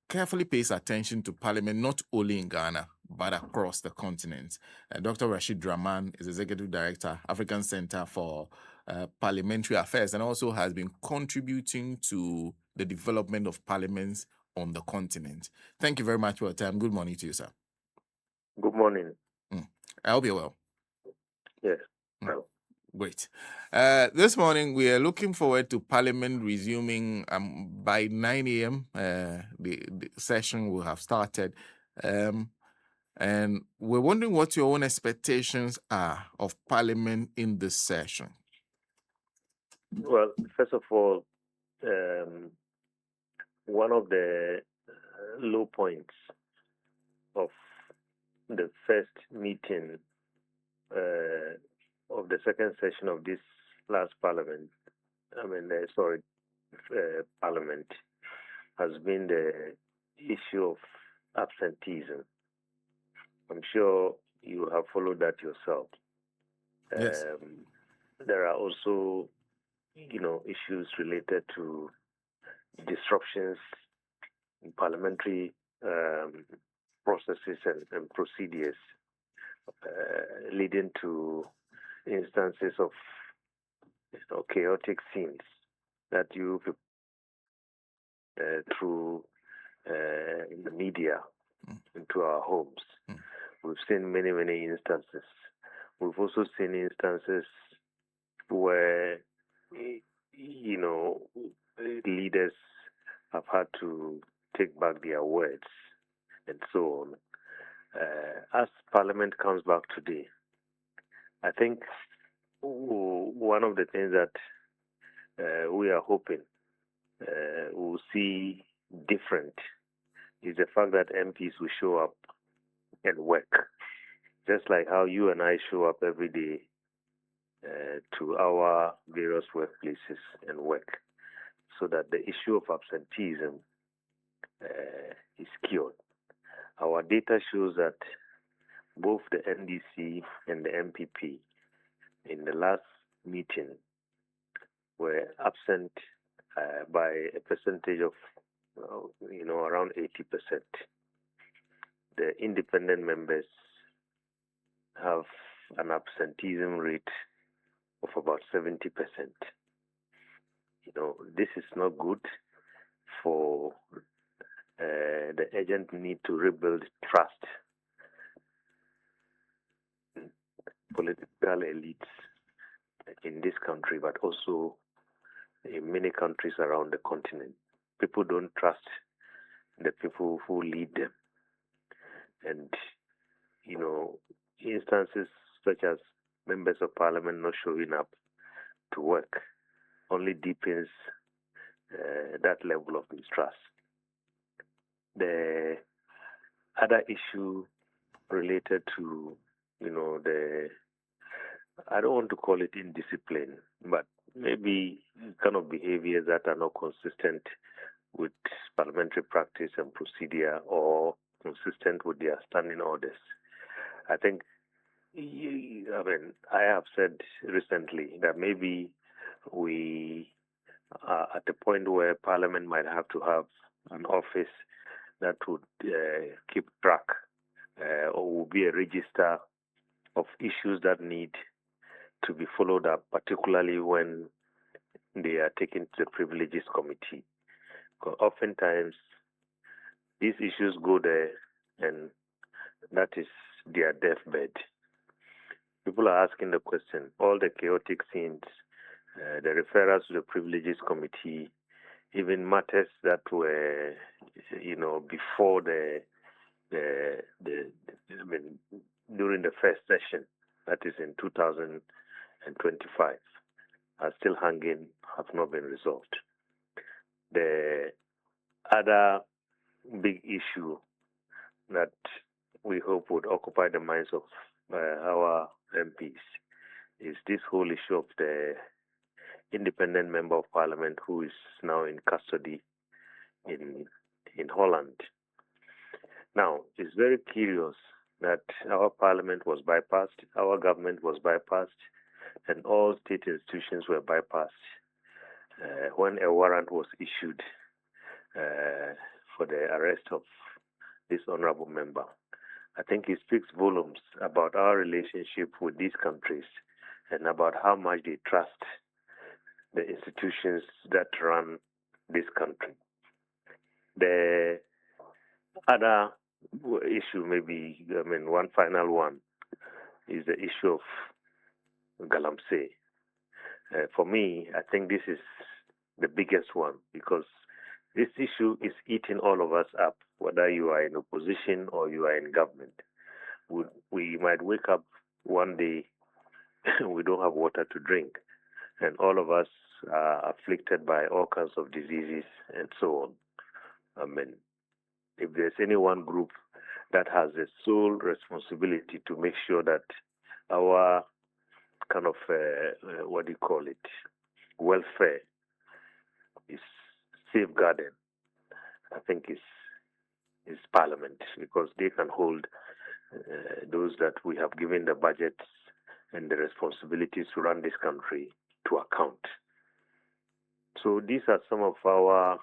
carefully pays attention to Parliament, not only in Ghana, but across the continent. Dr. Rashid Draman is Executive Director, African Center for Parliamentary Affairs, and also has been contributing to the development of parliaments on the continent. Thank you very much for your time. Good morning to you, sir. Good morning. I hope you're well. Yes. Great. This morning, we are looking forward to Parliament resuming by 9 a.m. The session will have started. And we're wondering what your own expectations are of Parliament in this session. Well, first of all, one of the low points of the first meeting of the second session of this last Parliament, Parliament, has been the issue of absenteeism. I'm sure you have followed that yourself. Yes. There are also, issues related to disruptions in parliamentary processes and procedures, leading to instances of chaotic scenes that you through in the media into our homes. We've seen many instances. We've also seen instances where leaders have had to take back their words and so on. As Parliament comes back today, I think one of the things that we are hoping we'll see different is the fact that MPs will show up and work, just like how you and I show up every day to our various workplaces and work, so that the issue of absenteeism is cured. Our data shows that both the NDC and the MPP in the last meeting were absent by a percentage of around 80%. The independent members have an absenteeism rate of about 70%. This is not good for the urgent need to rebuild trust. Political elites in this country, but also in many countries around the continent. People don't trust the people who lead them. And, instances such as members of parliament not showing up to work only deepens that level of mistrust. The other issue related to, I don't want to call it indiscipline, but maybe kind of behaviors that are not consistent with parliamentary practice and procedure or consistent with their standing orders. I think, I have said recently that maybe we are at a point where Parliament might have to have an office that would keep track or will be a register of issues that need to be followed up, particularly when they are taken to the Privileges Committee. Because oftentimes, these issues go there, and that is their deathbed. People are asking the question, all the chaotic scenes, the referrals to the Privileges Committee, even matters that were, before during the first session, that is in 2025, are still hanging, have not been resolved. The other big issue that we hope would occupy the minds of our MPs is this whole issue of the independent member of parliament who is now in custody in Holland. Now, it's very curious that our parliament was bypassed, our government was bypassed, and all state institutions were bypassed when a warrant was issued for the arrest of this honorable member. I think it speaks volumes about our relationship with these countries and about how much they trust the institutions that run this country. The other issue, maybe, one final one, is the issue of Galamsey. For me, I think this is the biggest one because this issue is eating all of us up, whether you are in opposition or you are in government. We might wake up one day, we don't have water to drink, and all of us are afflicted by all kinds of diseases and so on. If there's any one group that has a sole responsibility to make sure that our kind of, what do you call it, welfare is safeguarded, I think is Parliament, because they can hold those that we have given the budgets and the responsibilities to run this country to account. So these are some of our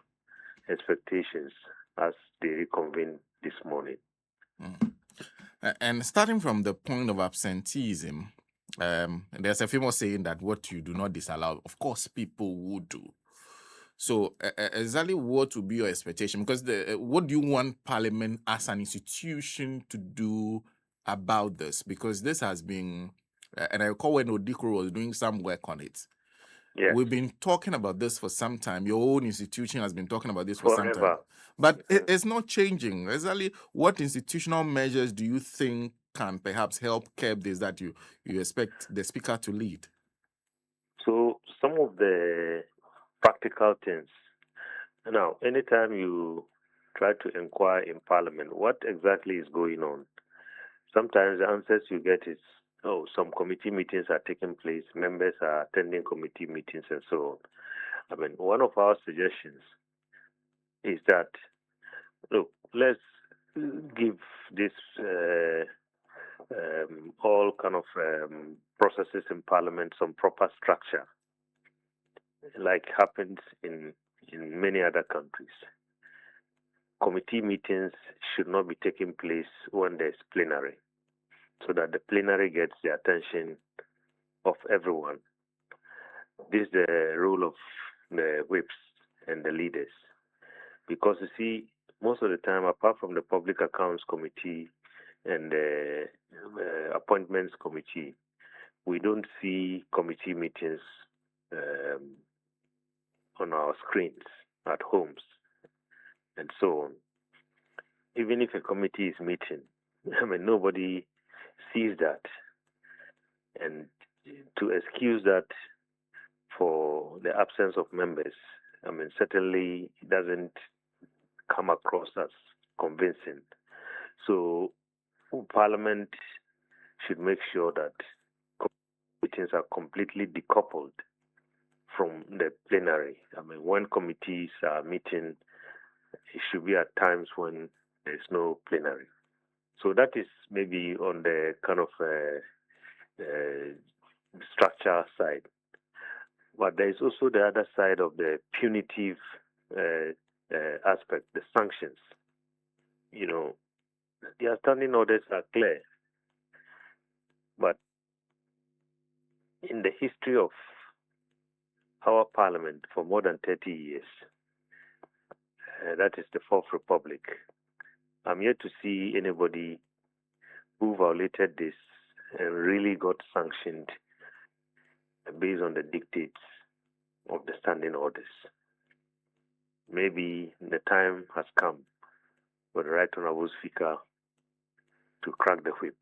expectations as they reconvene this morning. And starting from the point of absenteeism, there's a famous saying that what you do not disallow, of course, people would do. So exactly what would be your expectation? Because what do you want Parliament as an institution to do about this? Because this has been, and I recall when Odikro was doing some work on it. Yes. We've been talking about this for some time. Your own institution has been talking about this for some time. Forever. But it's not changing. Exactly what institutional measures do you think can perhaps help curb this that you expect the Speaker to lead? So some of the practical things. Now, anytime you try to inquire in Parliament what exactly is going on, sometimes the answers you get is, oh, some committee meetings are taking place, members are attending committee meetings, and so on. One of our suggestions is that, look, let's give this all kind of processes in Parliament some proper structure, like happens in many other countries. Committee meetings should not be taking place when there's plenary, so that the plenary gets the attention of everyone. This is the role of the whips and the leaders. Because you see, most of the time, apart from the Public Accounts Committee and the Appointments Committee, we don't see committee meetings on our screens at homes and so on. Even if a committee is meeting, nobody sees that. And to excuse that for the absence of members, certainly doesn't come across as convincing. So Parliament should make sure that meetings are completely decoupled from the plenary. When committees are meeting, it should be at times when there's no plenary. So that is maybe on the kind of structure side. But there is also the other side of the punitive aspect, the sanctions. Their standing orders are clear. But in the history of our Parliament for more than 30 years, that is the Fourth Republic, I'm yet to see anybody who violated this and really got sanctioned based on the dictates of the standing orders. Maybe the time has come for the Right Honourable Speaker to crack the whip.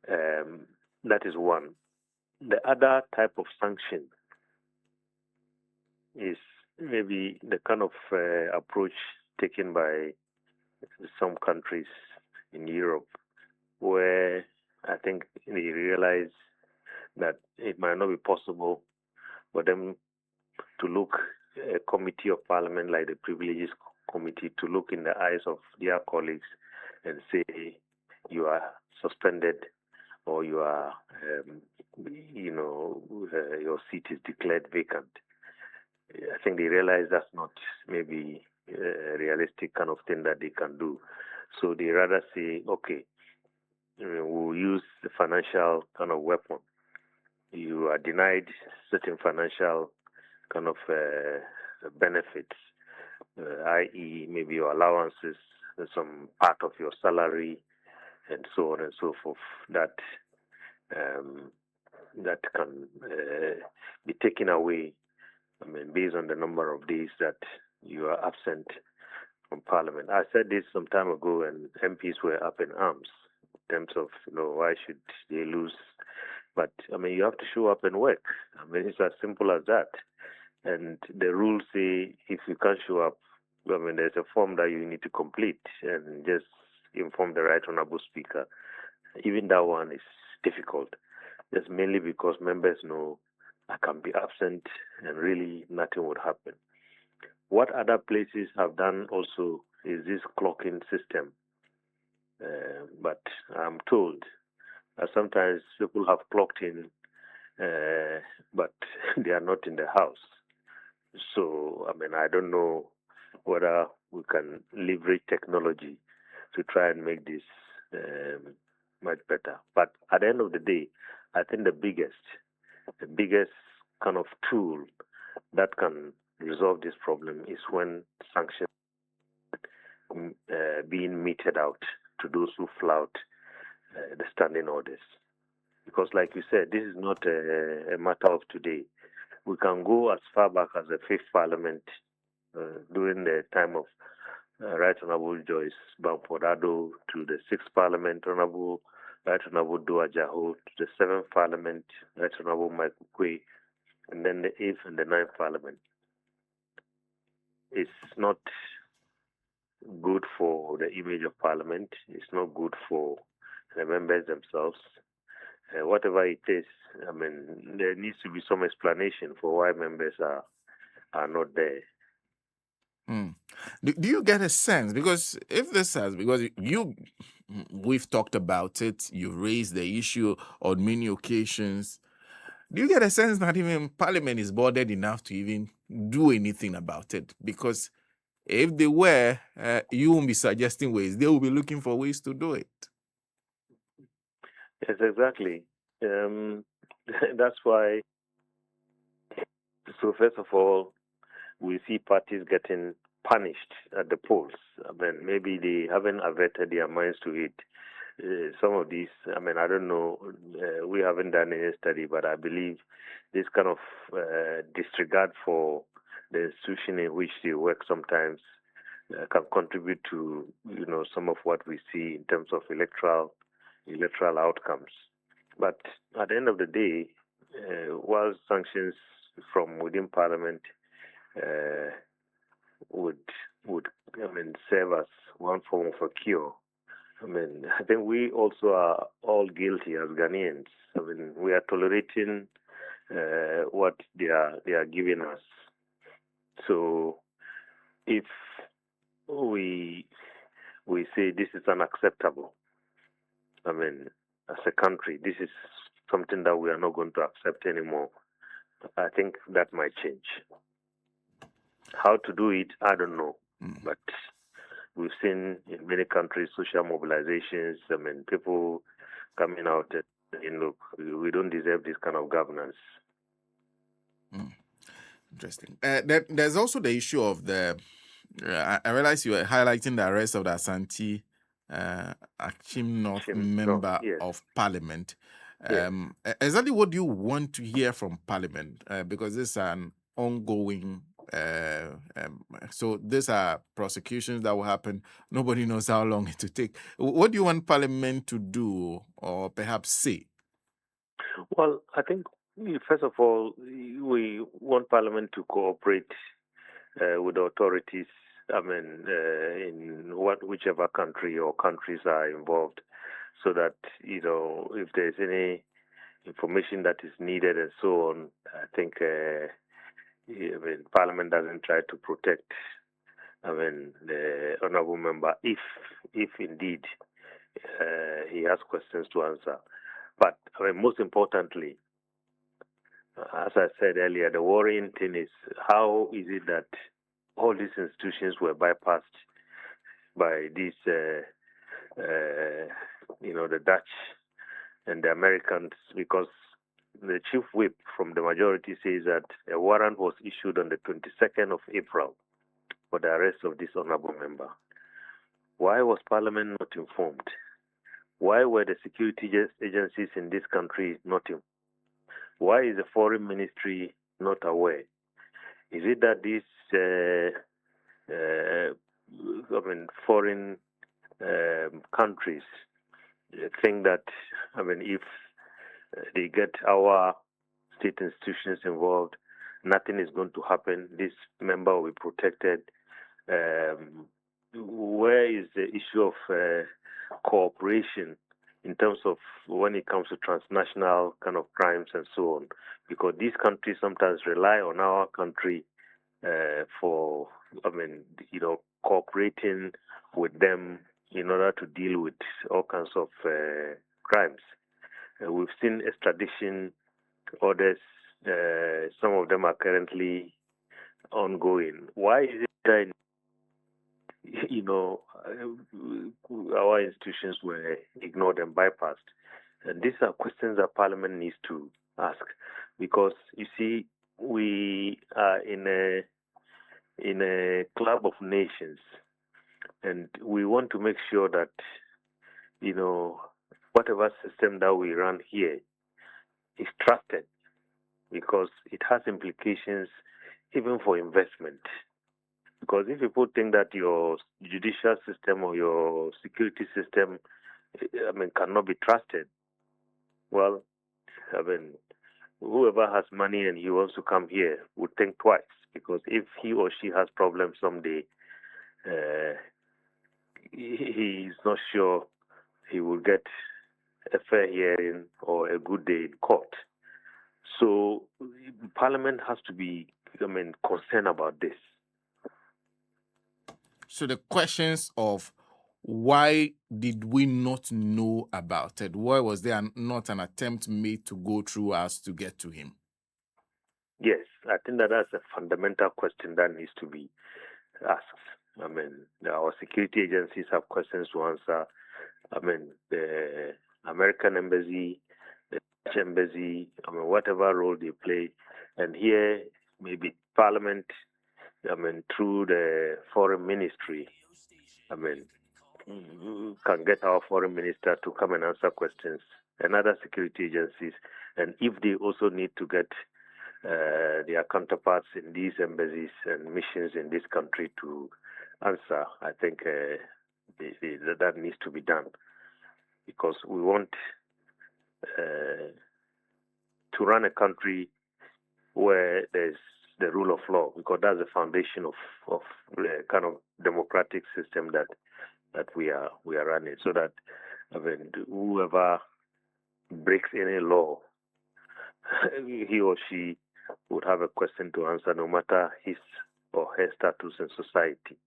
That is one. The other type of sanction is maybe the kind of approach taken by some countries in Europe, where I think they realize that it might not be possible for them to look a committee of Parliament like the Privileges Committee to look in the eyes of their colleagues and say you are suspended or you are, your seat is declared vacant. I think they realize that's not maybe realistic kind of thing that they can do. So they rather say, okay, we'll use the financial kind of weapon. You are denied certain financial kind of benefits, i.e., maybe your allowances, some part of your salary, and so on and so forth. Um, that can be taken away. I mean, based on the number of days that you are absent from Parliament. I said this some time ago, and MPs were up in arms in terms of, why should they lose? But I mean, you have to show up and work. I mean, it's as simple as that. And the rules say if you can't show up, I mean, there's a form that you need to complete and just inform the Right Honorable Speaker. Even that one is difficult, just mainly because members know I can be absent and really nothing would happen. What other places have done also is this clocking system. But I'm told that sometimes people have clocked in, but they are not in the house. So, I mean, I don't know whether we can leverage technology to try and make this much better. But at the end of the day, I think the biggest kind of tool that can resolve this problem is when sanctions being meted out to those who flout the standing orders. Because, like you said, this is not a matter of today. We can go as far back as the Fifth Parliament during the time of Right Honorable Joyce Bamfordado, to the Sixth Parliament, Honorable Right Honorable Dua Jaho, to the Seventh Parliament, Right Honorable Mike Kwe, and then the Eighth and the Ninth Parliament. It's not good for the image of Parliament. It's not good for the members themselves. Whatever it is, I mean, there needs to be some explanation for why members are not there. Do you get a sense? Because if this has, because we've talked about it, you raised the issue on many occasions. Do you get a sense that even Parliament is bothered enough to even do anything about it? Because if they were, you won't be suggesting ways. They will be looking for ways to do it. Yes, exactly. That's why. So first of all, we see parties getting punished at the polls. I mean, maybe they haven't averted their minds to it. Some of these, I mean, I don't know, we haven't done any study, but I believe this kind of disregard for the institution in which they work sometimes can contribute to, some of what we see in terms of electoral outcomes. But at the end of the day, while sanctions from within Parliament would serve as one form of a cure. I mean, I think we also are all guilty as Ghanaians. I mean, we are tolerating what they are giving us. So, if we say this is unacceptable, I mean, as a country, this is something that we are not going to accept anymore. I think that might change. How to do it, I don't know. But we've seen in many countries social mobilizations. I mean, people coming out and saying, look, we don't deserve this kind of governance. Interesting. There's also the issue of the. I realize you were highlighting the arrest of the Asante Akim North member of Parliament. Exactly what do you want to hear from Parliament? Because this is an ongoing. So these are prosecutions that will happen. Nobody knows how long it will take. What do you want Parliament to do, or perhaps say? Well, I think first of all, we want Parliament to cooperate with the authorities. I mean, in whichever country or countries are involved, so that if there's any information that is needed and so on, I think Parliament doesn't try to protect. The honourable member, if indeed he has questions to answer. But most importantly, as I said earlier, the worrying thing is how is it that all these institutions were bypassed by these, the Dutch and the Americans, because the chief whip from the majority says that a warrant was issued on the 22nd of April for the arrest of this honorable member. Why was Parliament not informed? Why were the security agencies in this country not informed? Why is the foreign ministry not aware? Is it that these foreign countries think that, if they get our state institutions involved, nothing is going to happen, this member will be protected? Where is the issue of cooperation in terms of when it comes to transnational kind of crimes and so on? Because these countries sometimes rely on our country for, cooperating with them in order to deal with all kinds of crimes. We've seen extradition orders. Some of them are currently ongoing. Why is it that our institutions were ignored and bypassed? And these are questions that Parliament needs to ask, because you see, we are in a club of nations, and we want to make sure that whatever system that we run here is trusted, because it has implications even for investment. Because if people think that your judicial system or your security system, cannot be trusted, well, whoever has money and he wants to come here would think twice, because if he or she has problems someday, he is not sure he will get a fair hearing or a good day in court. So Parliament has to be, concerned about this. So the questions of why did we not know about it? Why was there not an attempt made to go through us to get to him? Yes, I think that's a fundamental question that needs to be asked. Our security agencies have questions to answer. The American embassy, the Dutch embassy, whatever role they play. And here, maybe Parliament, through the foreign ministry, can get our foreign minister to come and answer questions, and other security agencies. And if they also need to get their counterparts in these embassies and missions in this country to answer, I think that needs to be done, because we want to run a country where there's the rule of law, because that's the foundation of the kind of democratic system that we are running, so that whoever breaks any law, he or she would have a question to answer, no matter his or her status in society.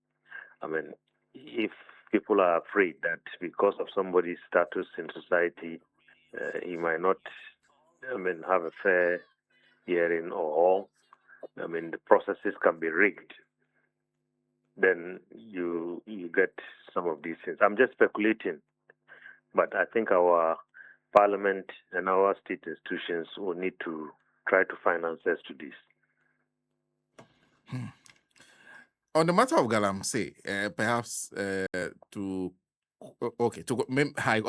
If people are afraid that because of somebody's status in society, he might not, have a fair hearing, or, the processes can be rigged, then you get some of these things. I'm just speculating, but I think our Parliament and our state institutions will need to try to find answers to this. On the matter of Galamsey, perhaps I'll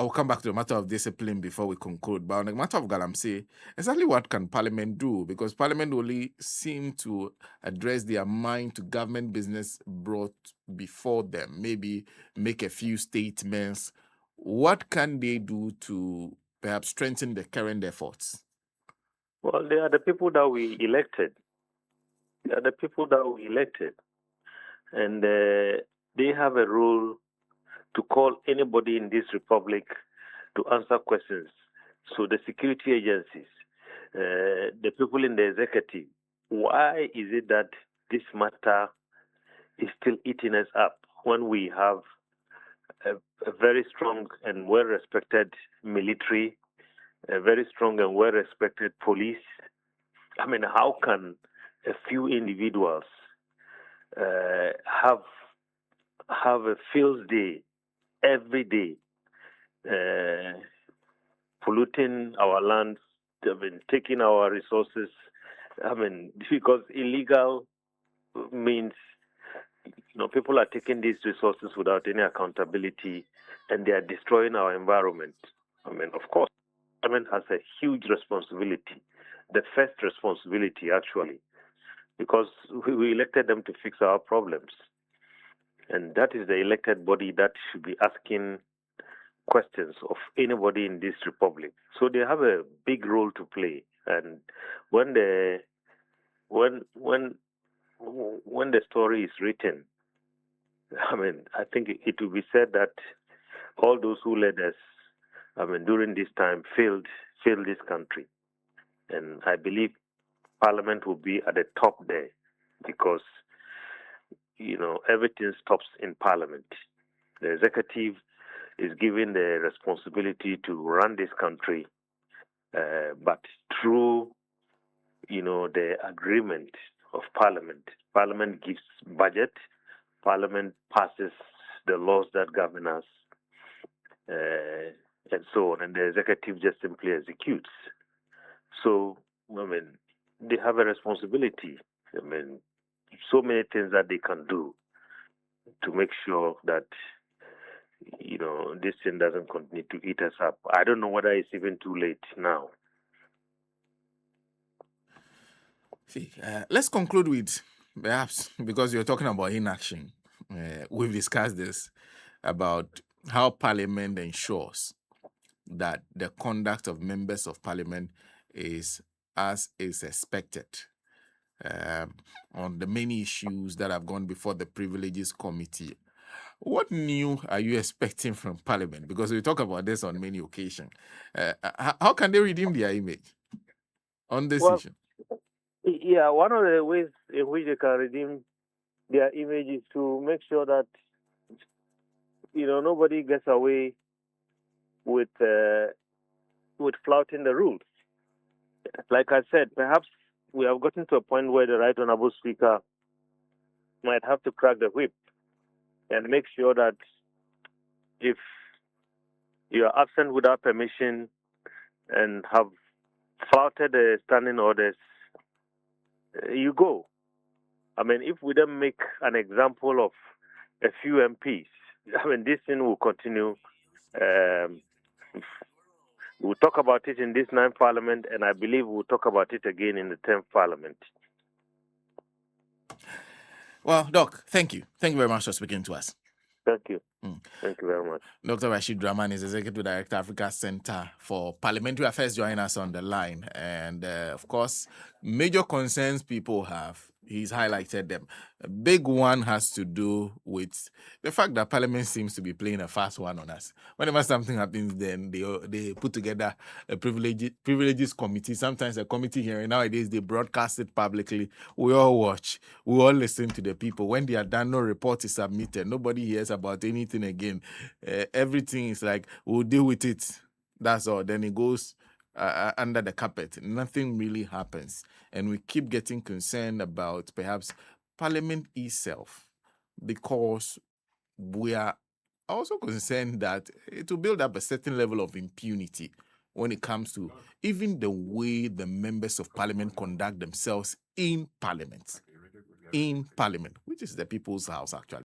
come back to the matter of discipline before we conclude. But on the matter of Galamsey, exactly what can Parliament do? Because Parliament only seem to address their mind to government business brought before them, maybe make a few statements. What can they do to perhaps strengthen the current efforts? Well, they are the people that we elected. And they have a role to call anybody in this republic to answer questions. So the security agencies, the people in the executive, why is it that this matter is still eating us up when we have a very strong and well-respected military, a very strong and well-respected police? How can a few individuals have a field day every day, polluting our lands, taking our resources. Because illegal means people are taking these resources without any accountability, and they are destroying our environment. Of course, government has a huge responsibility, the first responsibility actually, because we elected them to fix our problems, and that is the elected body that should be asking questions of anybody in this republic. So they have a big role to play, and when the when the story is written, I think it will be said that all those who led us, during this time failed this country. And I believe Parliament will be at the top there because, everything stops in Parliament. The executive is given the responsibility to run this country, but through, the agreement of Parliament. Parliament gives budget. Parliament passes the laws that govern us, and so on, and the executive just simply executes. So, they have a responsibility. So many things that they can do to make sure that, this thing doesn't continue to eat us up. I don't know whether it's even too late now. See, let's conclude with perhaps, because you're talking about inaction, we've discussed this about how Parliament ensures that the conduct of members of Parliament is as is expected on the many issues that have gone before the Privileges Committee. What new are you expecting from Parliament? Because we talk about this on many occasions. How can they redeem their image on this issue? Yeah, one of the ways in which they can redeem their image is to make sure that nobody gets away with flouting the rules. Like I said, perhaps we have gotten to a point where the Right Honorable Speaker might have to crack the whip and make sure that if you are absent without permission and have flouted the standing orders, you go. If we don't make an example of a few MPs, this thing will continue. We'll talk about it in this 9th Parliament, and I believe we'll talk about it again in the 10th Parliament. Well, Doc, thank you. Thank you very much for speaking to us. Thank you. Thank you very much. Dr. Rashid Draman is Executive Director, Africa Center for Parliamentary Affairs, joining us on the line. And of course, major concerns people have, he's highlighted them. A big one has to do with the fact that Parliament seems to be playing a fast one on us. Whenever something happens, then they put together a privileges committee. Sometimes a committee hearing. Nowadays, they broadcast it publicly. We all watch. We all listen to the people. When they are done, no report is submitted. Nobody hears about anything again. Everything is like, we'll deal with it. That's all. Then it goes under the carpet. Nothing really happens. And we keep getting concerned about perhaps Parliament itself, because we are also concerned that it will build up a certain level of impunity when it comes to even the way the members of Parliament conduct themselves in Parliament, which is the people's house, actually.